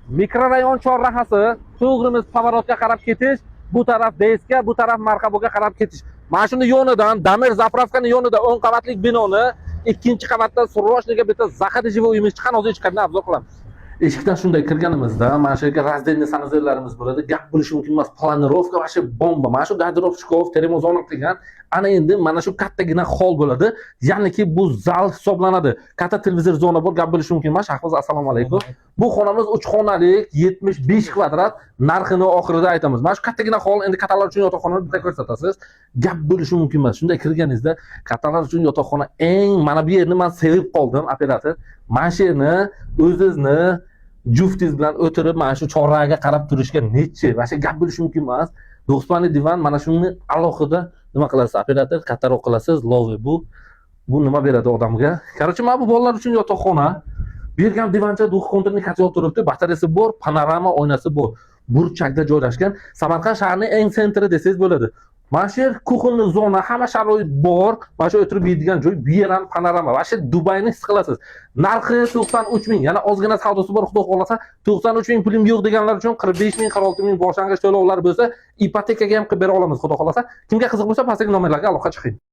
Mikrorayon chorrahasi, to'g'rimiz pavorotga qarab ketish, bu taraf DSga, bu taraf Markaboga qarab ketish. Mana shuni yo'nidan, Damir zapravkani yo'nida 10 qavatlik binoni ikkinchi qavatda Survoshniga bitta zaxadijivy uyimiz chiqqan, hozir chiqarni obzor qilamiz. Eshikdan shunday kirganimizda mana shu yerga razdельный sanuzellarimiz bo'ladi. Gap bo'lishi mumkin emas. Planirovka va shu bomba. Mana shu garderob shkaf, termozon qilgan. Ana endi mana shu kattagina hol bo'ladi. Ya'niki bu zal hisoblanadi. Katta televizor zona bor, gap bo'lishi mumkin emas. Shahboz, assalomu alaykum. Bu xonamiz 3 xonalik, 75 kvadrat. Narxini oxirida aytamiz. Mana shu kattagina hol endi kattalar uchun yotoqxonani bitta ko'rsatasiz. Gap bo'lishi mumkin emas. Shunday kirganingizda kattalar uchun yotoqxona eng mana bu yerni men sevib qoldim, operator. Mana shu yerni o'zingizni juftingiz bilan o'tirib mana shu chorrahaga qarab turishga necha va shu gap bo'lishi mumkin emas. 90 divan mana shuni alohida nima qilasiz? Operator kattaroq qilasiz. Lovi bu nima beradi odamga? Короче, mana bu bolalar uchun yotoqxona. Bergan divancha duxkontrni katta turibdi, batareyasi bor, panorama oynasi bor. Burchakda joylashgan. Samarqand shahrining eng sentri desangiz bo'ladi. Mana shu yer kuxonli zona, hamma sharoit bor. Mana shu o'tirib yeydigan joy, bu yer ham panorama. Va shu Dubayni his qilasiz. Narxi 93 ming, yana ozgina savdosi bor, xudo xolasa 93 ming pulim yo'q deganlar uchun 45 ming, 46 ming boshlang'ich to'lovlar bo'lsa, ipotekaga ham qilib bera olamiz, xudo xolasa. Kimga qiziq bo'lsa, pastdagi nomerlarga aloqa chiqing.